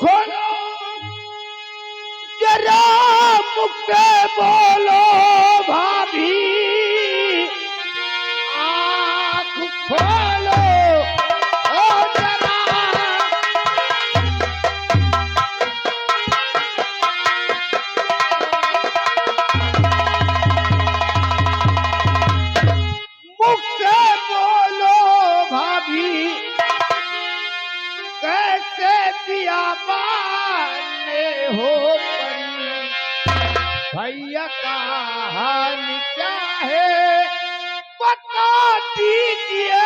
खोलो जरा मुख से बोलो भाभी, आँख खोलो ओ जरा। मुख से बोलो भाभी, कैसे दिया माने हो परी, भैया का हाल क्या है बता दीजिए,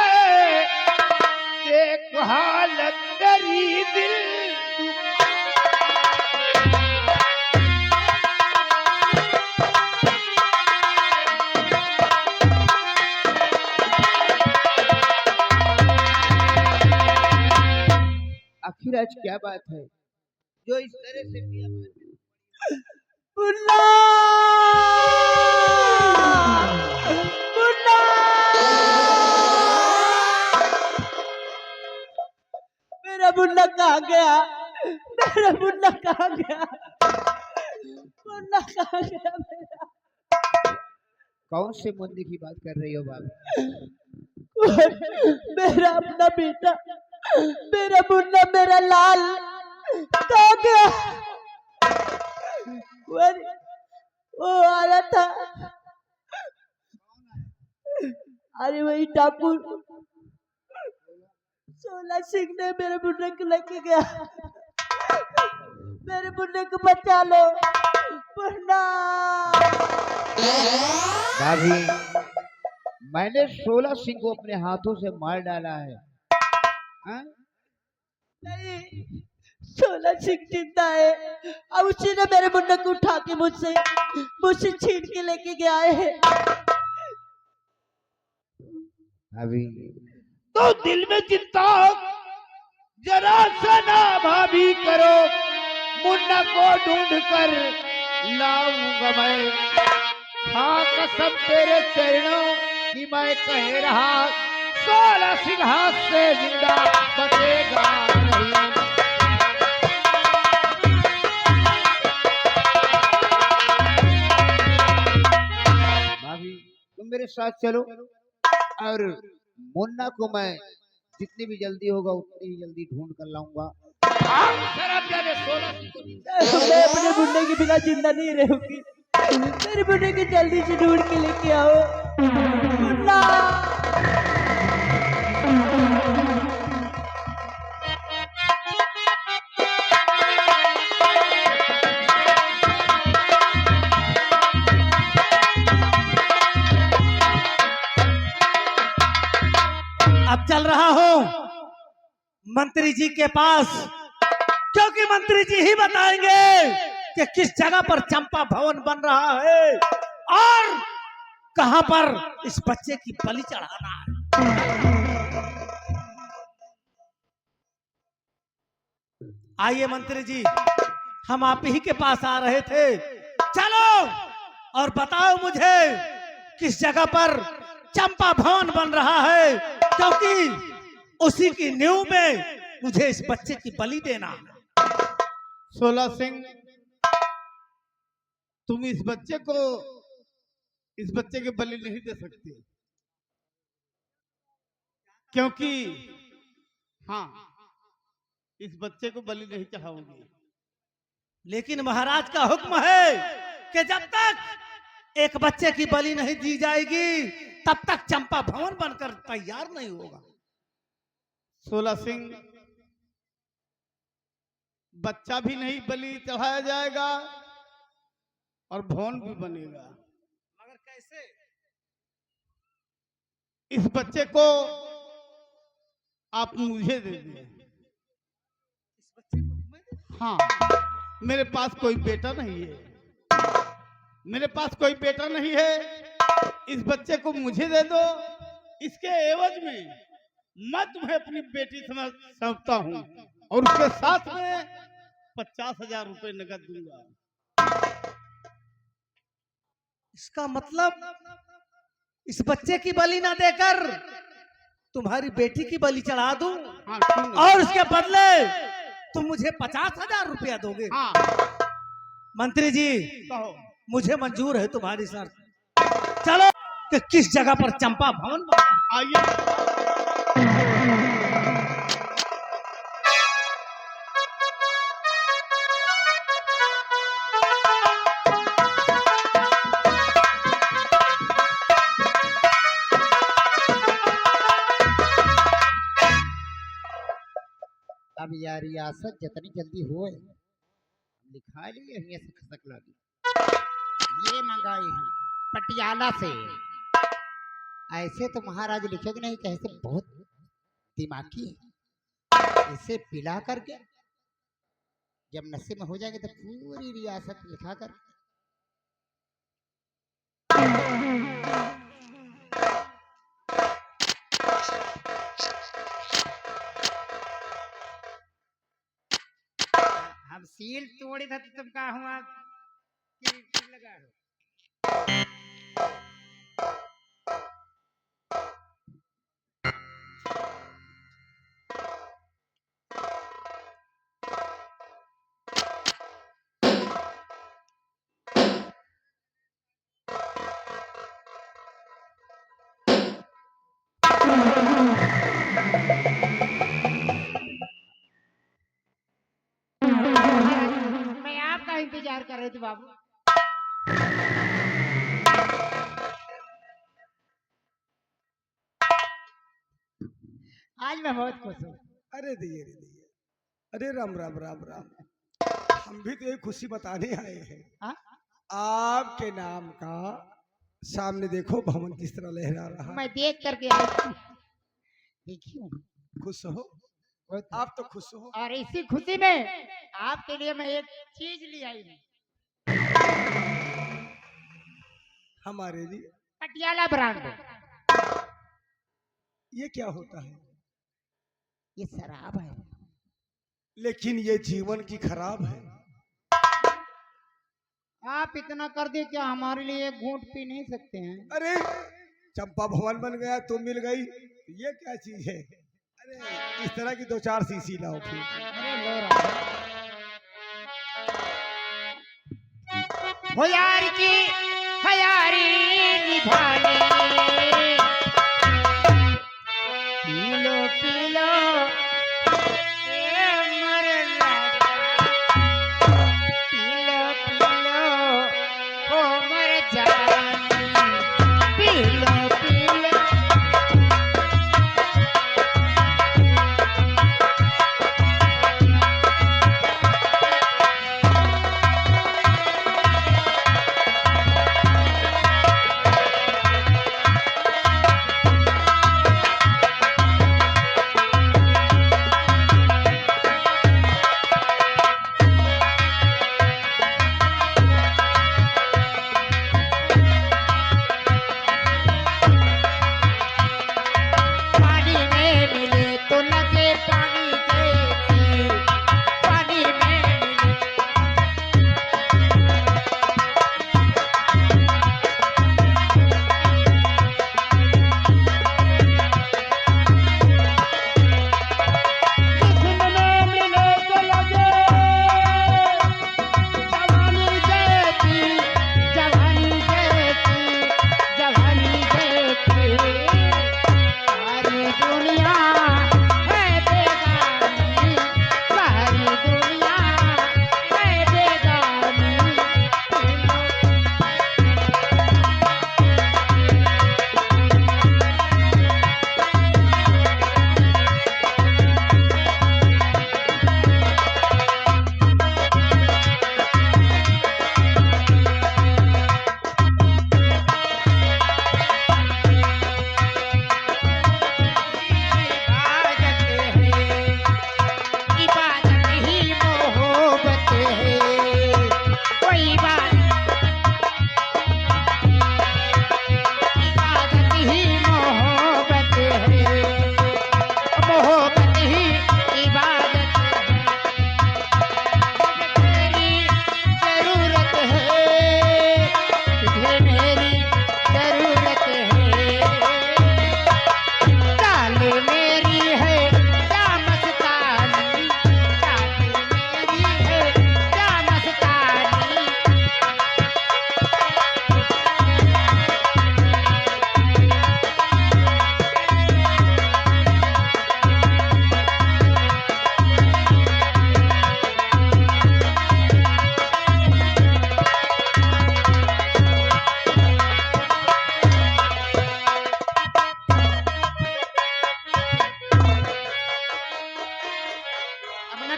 देख हालत तेरी दिल आखिर आज क्या बात है जो इस तरह से किया? मुन्ना मुन्ना मेरा मुन्ना कहाँ गया? मेरा मुन्ना कहाँ गया? मुन्ना कहाँ गया मेरा? कौन से मुन्ने की बात कर रही हो बाबू? मेरा अपना बेटा, मेरा मुन्ना, मेरा लाल कहाँ गया? वो आ रहा था, अरे वही डाकू 16 सिंह ने मेरे मुन्ने को लेके गया। मेरे मुन्ने को बचा लो मुन्ना। भाभी, मैंने 16 सिंह को अपने हाथों से मार डाला है। हाँ? नहीं, 16 सिंह जिंदा है। अब उसी ने मेरे मुन्ने को उठा के मुझसे छीन के लेके गया है। भाभी, तो दिल में चिंता हो जरा सा ना भाभी करो, मुन्ना को ढूंढ कर लाऊंगा मैं। हाँ कसम तेरे चरणों की मैं कह रहा, 16 सिंह हाथ से जिंदा बचेगा नहीं। भाभी, तुम मेरे साथ चलो और मुन्ना को मैं जितनी भी जल्दी होगा उतनी ही जल्दी ढूंढ कर लाऊंगा। मैं अपने मुन्ने के बिना जिंदा नहीं रहूंगी। मेरे मुन्ने को जल्दी से ढूंढ के लेके आओ मुन्ना। अब चल रहा हूं मंत्री जी के पास, क्योंकि मंत्री जी ही बताएंगे कि किस जगह पर चंपा भवन बन रहा है और कहां पर इस बच्चे की बलि चढ़ाना है। आइए मंत्री जी, हम आप ही के पास आ रहे थे। चलो और बताओ मुझे किस जगह पर चंपा भवन बन रहा है, क्योंकि उसी की नींव में मुझे इस बच्चे की बलि देना। 16 सिंह, तुम इस बच्चे के बलि नहीं दे सकते, क्योंकि हाँ, इस बच्चे को बलि नहीं चढ़ाओगे। लेकिन महाराज का हुक्म है कि जब तक एक बच्चे की बलि नहीं दी जाएगी तब तक चंपा भवन बनकर तैयार नहीं होगा। 16 सिंह, बच्चा भी नहीं बलि चढ़ाया जाएगा और भवन भी बनेगा। मगर कैसे? इस बच्चे को आप मुझे दे दें। इस बच्चे को तुम्हें दे? हाँ, मेरे पास कोई बेटा नहीं है, मेरे पास कोई बेटा नहीं है। इस बच्चे को मुझे दे दो, इसके एवज में मैं तुम्हें अपनी बेटी समझता हूँ और उसके साथ में 50,000 रुपए नगद दूंगा। इसका मतलब इस बच्चे की बलि ना देकर तुम्हारी बेटी की बलि चढ़ा दूं हाँ, क्यों नहीं? और उसके बदले तुम मुझे 50,000 रुपया दोगे? हाँ मंत्री जी, कहो। मुझे मंजूर है तुम्हारी शर्त। चलो कि किस जगह पर चंपा भवन बना। आइए। अब यार रियासत जितनी जल्दी हो लिखा लिए हैं से खसक लगी। ये मंगाए हैं पटियाला से। ऐसे तो महाराज लिखेगे नहीं, कैसे बहुत दिमागी है। इसे पिला करके जब नशे में हो जाएंगे तो पूरी रियासत लिखा कर। हम सील तोड़े था तो तुम कहा हुआ लगा हो। मैं आपका इंतजार कर रही थी बाबू। आज मैं बहुत खुश हूँ। अरे दिए रे दिए, अरे राम राम राम राम। हम भी तो एक खुशी बताने आए हैं। हाँ? आपके नाम का सामने देखो भवन किस तरह लहरा रहा है। मैं देख करके आई थी। देखियो खुश हो, आप तो खुश हो। और इसी खुशी में आपके लिए मैं एक चीज ले आई हूँ। हमारे लिए पटियाला ब्रांड। ये क्या होता है? ये शराब है। लेकिन ये जीवन की खराब है। आप इतना कर दे क्या हमारे लिए एक घूंट पी नहीं सकते हैं? अरे चंपा भवन बन गया, तुम मिल गई, ये क्या चीज है? अरे इस तरह की 2-4 सीसी लाओ फिर। अरे लो रहा हो यार की हयारी निभाने। पी लो ए मर लगा। पी लो ओ मर जानी। पी लो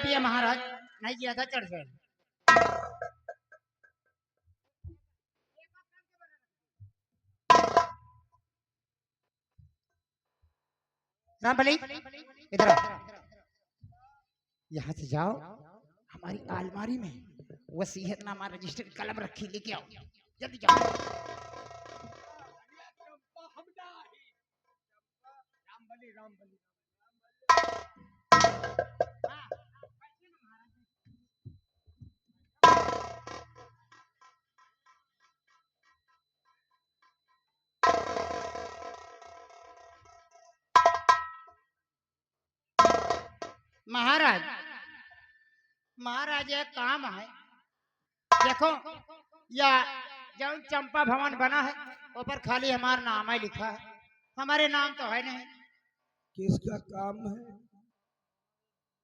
पिया महाराज, नहीं किया था चढ़ से। रामबली इधर आओ। यहाँ से जाओ, हमारी अलमारी में वसीयतनामा रजिस्टर कलम रखी, लेके आओ जल्दी जाओ। महाराज, महाराज एक काम है, देखो या जो चंपा भवन बना है ऊपर खाली हमारा नाम ही लिखा है, हमारे नाम तो है नहीं। किसका काम है?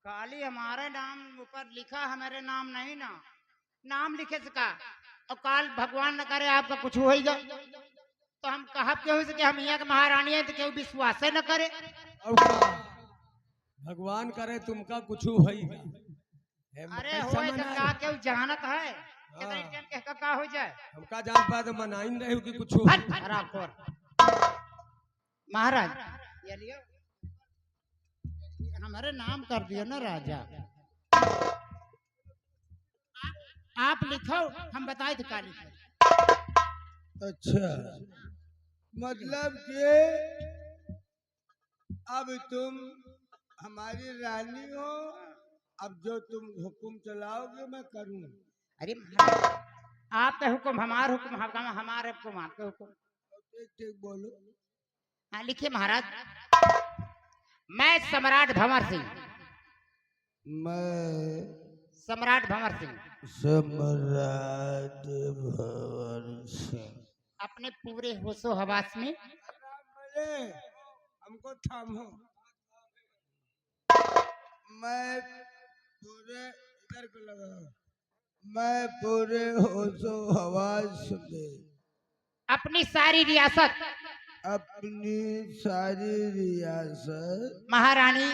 खाली हमारे नाम ऊपर लिखा, हमारे नाम नहीं ना। नाम लिखे सका और काल भगवान न करे आपका कुछ होगा तो हम कहा क्यों से कि हम यहाँ के महारानी है, तो क्यों विश्वास न करे। और क्या? भगवान करे तुमका कुछ होइगा। अरे होए तो का क्यों जानत है कितने टाइम के का हो जाए, हमका जान पा तो मनाइन रहे हो कि कुछ हो। महाराज ये लियो, हमारे नाम कर दियो ना राजा। आप लिखो, हम बताए थे का लिखो। अच्छा, मतलब कि अब तुम हमारी रानी हो, अब जो तुम हुक्म चलाओगे मैं करूं। अरे महाराज, आपका हुक्म हमारा हुक्म, हमारे हुक्म आपके हुक्म। ठीक ठीक बोलो। हाँ लिखिए महाराज। मैं सम्राट भंवर सिंह, मैं सम्राट भंवर सिंह सम्राट भंवर सिंह अपने पूरे होशो हवास में, अरे हमको थामो। मैं पूरे इधर को लगा, मैं पूरे होशो हवास में अपनी सारी रियासत, अपनी सारी रियासत महारानी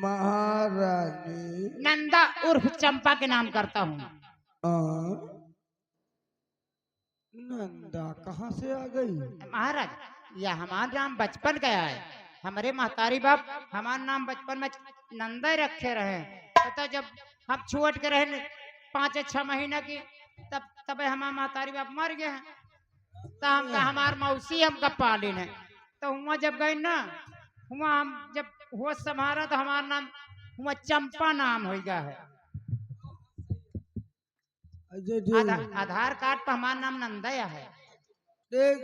महारानी नंदा उर्फ चंपा के नाम करता हूँ। आ, नंदा कहाँ से आ गई? महाराज यह हमारा नाम बचपन गया है, हमारे महतारी बाप हमारा नाम बचपन में नंदा ही रखे रहे। पता जब हम छोट के रहे 5-6 महीना की, तब हमारे महतारी बाप मर गए हैं, तो हमका हमार मौसी हमका पाली ने। तो हुआ जब गए ना, हुआ हम जब होश संभारा तो हमारा नाम हुआ चंपा नाम हो गया है। आधार कार्ड पर हमारा नाम नंदया है। देख,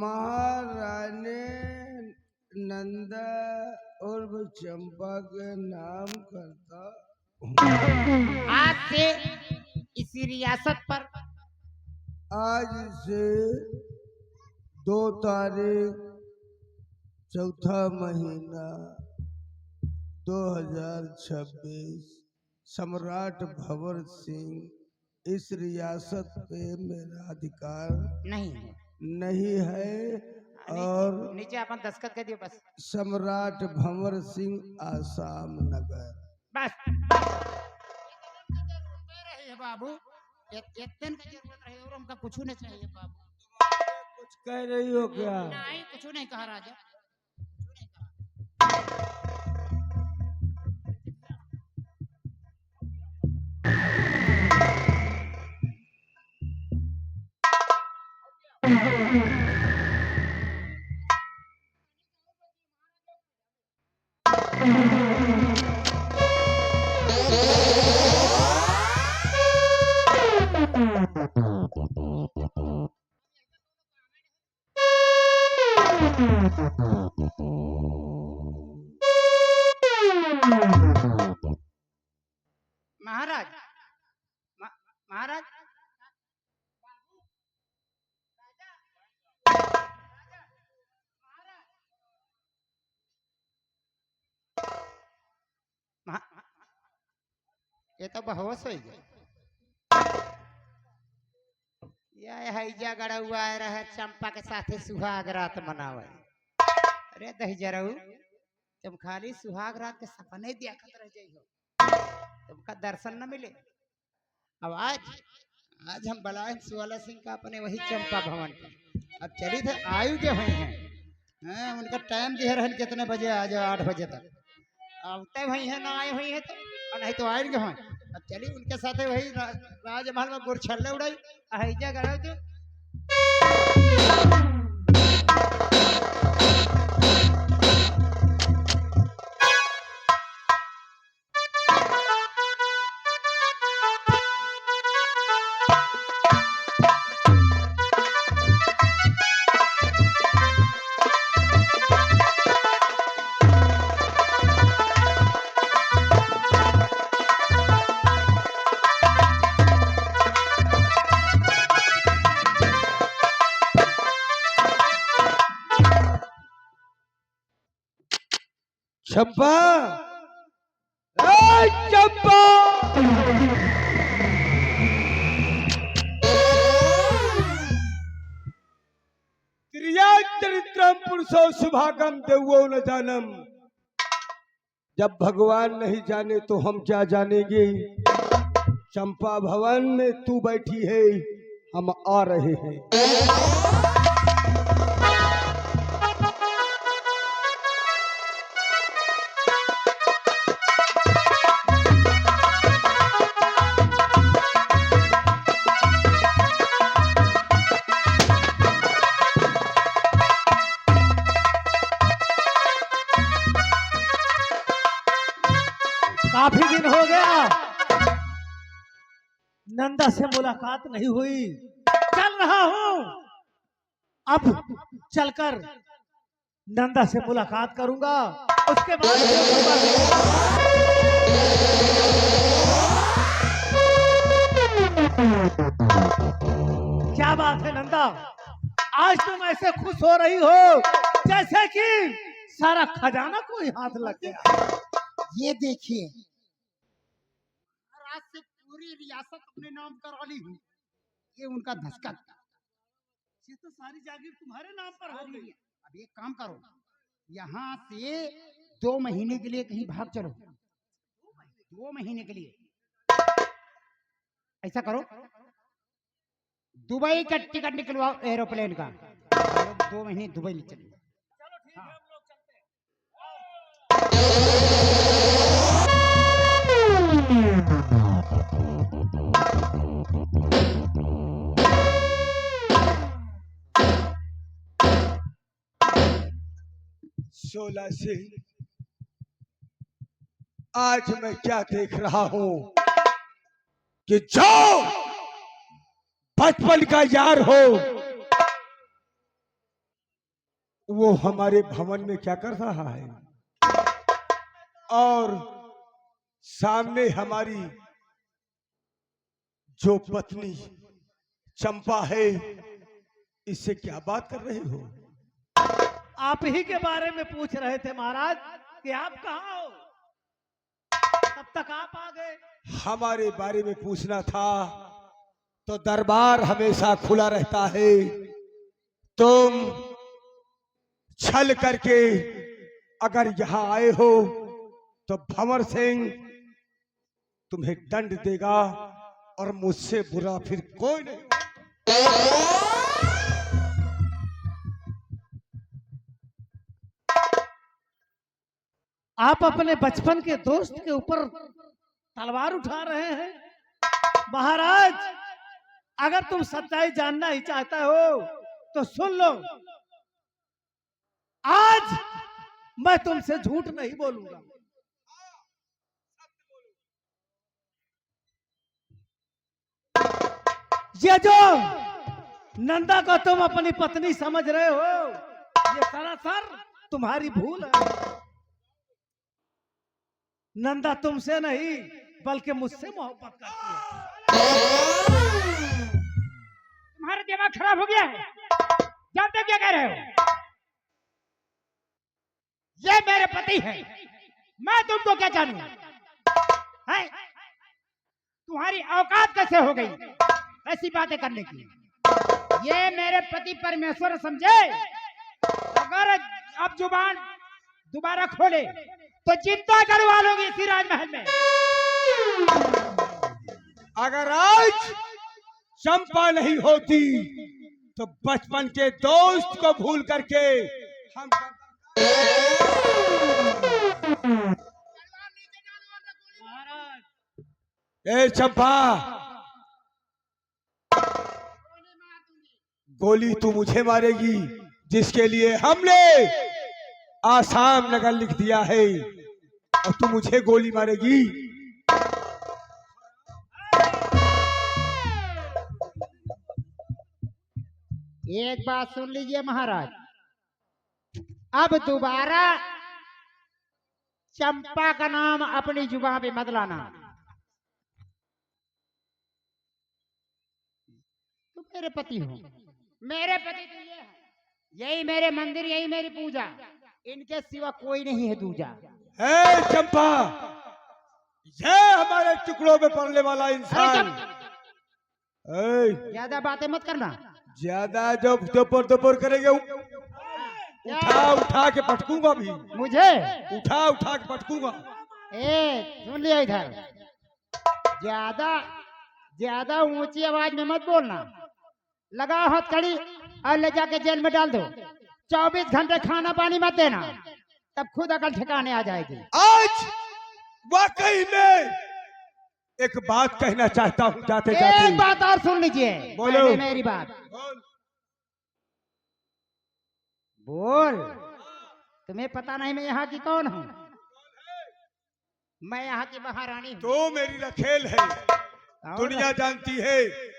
महारानी नंदा और वो चंपा के नाम करता आज से इसी रियासत पर, आज से 2 तारीख 4था महीना 2026 सम्राट भंवर सिंह इस रियासत पे मेरा अधिकार नहीं है। नहीं है और नीचे अपन दस्तखत कर दियो बस। सम्राट भंवर सिंह आसाम नगर। बस रहे बाबू, इतने की जरूरत रहे और हमका कुछ नहीं चाहिए बाबू। कुछ कह रही हो क्या? नहीं कुछ नहीं कहा राजा। महाराज महाराज ये तो बेहोश हो गया। यह हैजा गड़ा हुआ रहे चंपा के साथे सुहाग रात मनावे। अरे दही जराऊ, तुम खाली सुहाग रात के सपने देखत रह जाइयो। तुमका दर्शन न मिले। अब आज हम बुलाए सुवाला सिंह का अपने वही चंपा भवन पे। अब चली थे आयु के हुए हैं, उनका टाइम दिए रहन कितने बजे आ जाओ, 8 बजे तक आवते वही है, ना आए हुई है तो, और नहीं तो आए गए हैं। अब चली उनके साथ वही राजमहल में गुरछल्ले उड़ाई अहिजा गए तो। चंपा, ए चंपा, त्रिया चरित्रम पुरुषो शुभागम देवो न जानम। जब भगवान नहीं जाने तो हम क्या जानेंगे। चंपा भवन में तू बैठी है, हम आ रहे हैं। काफी दिन हो गया नंदा से मुलाकात नहीं हुई। चल रहा हूं, अब चलकर नंदा से मुलाकात करूंगा, उसके बाद क्या बात है नंदा, आज तुम ऐसे खुश हो रही हो जैसे कि सारा खजाना कोई हाथ लग गया। ये देखिए, आज से पूरी रियासत अपने नाम करा ली हुई। ये उनका दस्तखत, ये तो सारी जागीर तुम्हारे नाम पर हो गई। अब एक काम करो, यहाँ से 2 महीने के लिए कहीं भाग चलो। 2 महीने के लिए ऐसा करो, दुबई का टिकट निकलवाओ एरोप्लेन का, 2 महीने दुबई ले चलो। चलो ठीक है, हम लोग चलते हैं। शोला सिंह, आज मैं क्या देख रहा हूं कि जो बचपन का यार हो वो हमारे भवन में क्या कर रहा है, और सामने हमारी जो पत्नी चंपा है, इससे क्या बात कर रहे हो। आप ही के बारे में पूछ रहे थे महाराज कि आप कहाँ हो, तब तक आप आ गए। हमारे बारे में पूछना था तो दरबार हमेशा खुला रहता है। तुम छल करके अगर यहाँ आए हो तो भंवर सिंह तुम्हें दंड देगा, और मुझसे बुरा फिर कोई नहीं। आप अपने बचपन के दोस्त के ऊपर तलवार उठा रहे हैं। महाराज, अगर तुम सच्चाई जानना ही चाहता हो तो सुन लो, आज मैं तुमसे झूठ नहीं बोलूंगा। ये जो नंदा को तुम अपनी पत्नी समझ रहे हो, ये सरासर तुम्हारी भूल है। नंदा तुमसे नहीं बल्कि मुझसे मोहब्बत करती है। तुम्हारा दिमाग खराब हो गया है, जानते क्या कह रहे हो। ये मेरे पति है, मैं तुमको क्या जानूं है? तुम्हारी औकात कैसे हो गई ऐसी बातें करने की। ये मेरे पति परमेश्वर समझे, अगर अब जुबान दोबारा खोले तो चिंता करवा लोगे इसी राजमहल में। अगर आज चंपा नहीं होती तो बचपन के दोस्त को भूल करके हम ए चंपा, गोली तू मुझे मारेगी जिसके लिए हमने आसाम नगर लिख दिया है, और तू मुझे गोली मारेगी। एक बात सुन लीजिए महाराज, अब दोबारा चंपा का नाम अपनी जुबान पे मत लाना। तुम मेरे पति हो, मेरे पति तो ये है, यही मेरे मंदिर, यही मेरी पूजा, इनके सिवा कोई नहीं है दूजा। है चंपा, ये हमारे टुकड़ों में पड़ने वाला इंसान। ज्यादा बातें मत करना। ज्यादा जब दोपहर करेंगे उठा उठा के पटकूंगा भी, मुझे उठा उठा के पटकूंगा। ए सुन लिया, इधर ज्यादा ज्यादा ऊंची आवाज में मत बोलना। लगाओ हथकड़ी और ले जाके जेल में डाल दो। 24 घंटे खाना पानी मत देना, तब खुद अकल ठिकाने आ जाएगी। आज वाकई में एक बात कहना चाहता हूँ जाते जाते। एक बात और सुन लीजिए, बोलो। पहले मेरी बात बोल। तुम्हें पता नहीं मैं यहाँ की कौन हूँ? मैं यहाँ की महारानी हूँ। तो मेरी रखेल है, दुनिया जानती है।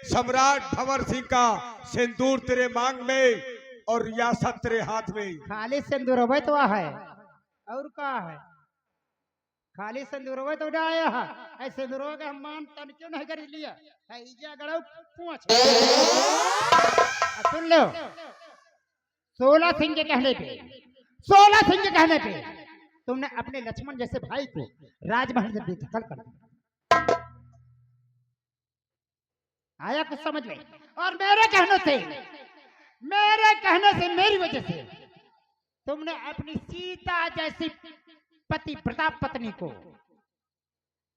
सम्राट भंवर सिंह का सिंदूर तेरे मांग में और रियासत तेरे हाथ में। खाली सिंदूर तो है और क्या है? खाली सिंदूर तो आया है, ऐसे सिंदूर का हम मान तन क्यों नहीं कर लिया? सुन लो, 16 सिंह के कहने पे, 16 सिंह के कहने पे तुमने अपने लक्ष्मण जैसे भाई को राजमहल से बेदखल कर दिया। आया कुछ समझ में? और मेरे कहने से मेरी वजह से तुमने अपनी सीता जैसी पति प्रताप पत्नी को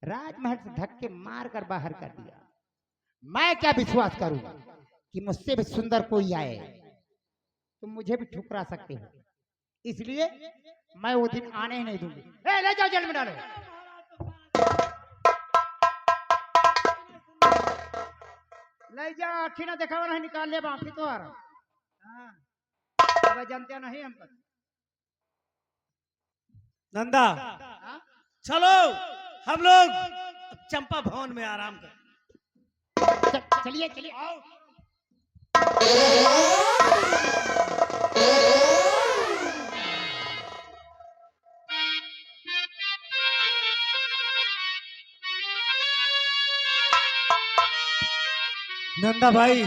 राजमहल से धक्के मार कर बाहर कर दिया। मैं क्या विश्वास करूंगा कि मुझसे भी सुंदर कोई आए? तुम मुझे भी ठुकरा सकते हो, इसलिए मैं वो दिन आने ही नहीं दूंगी। ले जाओ जेल में डालो। ले जाओ, आखी ना दिखावा नहीं, निकाल ले बाकी तो आ रहा। जानते नहीं हम पर। नंदा, चलो हम लोग चंपा भवन में आराम करें। चलिए चलिए। नंदा भाई,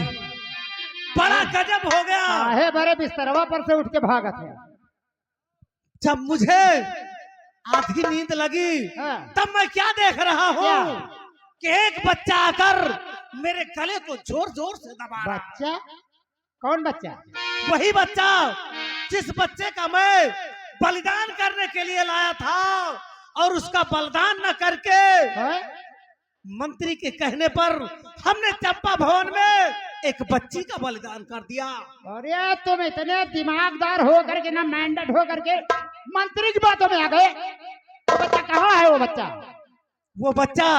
बड़ा गजब हो गया। आहे बड़े बिस्तरवा पर से उठ के भागा थे। जब मुझे आधी नींद लगी तब मैं क्या देख रहा हूँ कि एक बच्चा आकर मेरे गले को जोर जोर से दबा रहा। बच्चा? कौन बच्चा? वही बच्चा जिस बच्चे का मैं बलिदान करने के लिए लाया था, और उसका बलिदान न करके मंत्री के कहने पर हमने चंपा भवन में एक बच्ची का बलिदान कर दिया। अरे तुम इतने दिमागदार हो करके ना, मैंडेट हो करके मंत्री की बातों में आ गए। वो बच्चा कहाँ है? वो बच्चा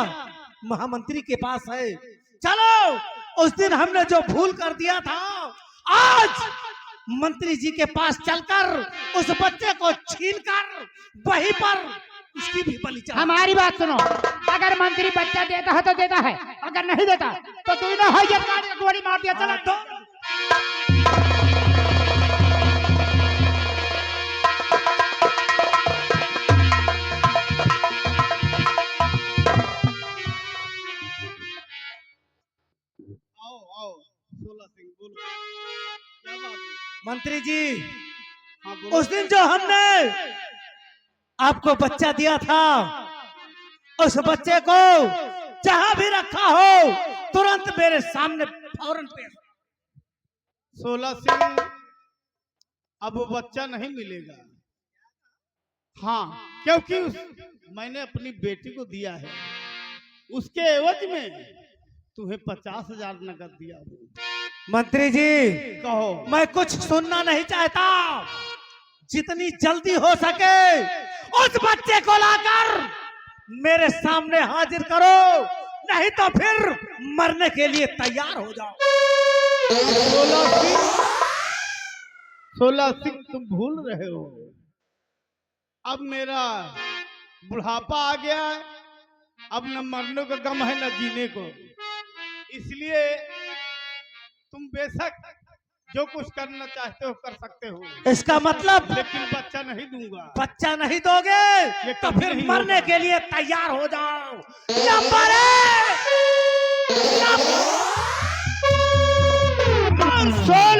महामंत्री के पास है। चलो, उस दिन हमने जो भूल कर दिया था, आज मंत्री जी के पास चलकर उस बच्चे को छीनकर वहीं पर उसकी भी बलि चढ़ा। हमारी बात सुनो, अगर मंत्री बच्चा देता है तो देता है, अगर नहीं देता तो तूने गोली मार दिया। चला तो मंत्री जी, उस दिन जो हमने आपको बच्चा दिया था, उस बच्चे को जहां भी रखा हो तुरंत मेरे सामने फौरन पेश। 16 सिंह, अब वो बच्चा नहीं मिलेगा। हाँ, क्योंकि मैंने अपनी बेटी को दिया है। उसके एवज में तुम्हें 50,000 नकद दिया हूं। मंत्री जी, कहो। मैं कुछ सुनना नहीं चाहता। जितनी जल्दी हो सके उस बच्चे को लाकर मेरे सामने हाजिर करो, नहीं तो फिर मरने के लिए तैयार हो जाओ। 16 सिंह तुम भूल रहे हो। अब मेरा बुढ़ापा आ गया है, अब न मरने का गम है न जीने को, इसलिए तुम बेशक जो कुछ करना चाहते हो कर सकते हो, इसका मतलब लेकिन बच्चा नहीं दूंगा। बच्चा नहीं दोगे ये तो कभी फिर नहीं मरने होगा। के लिए तैयार हो जाओ। Number 1 soul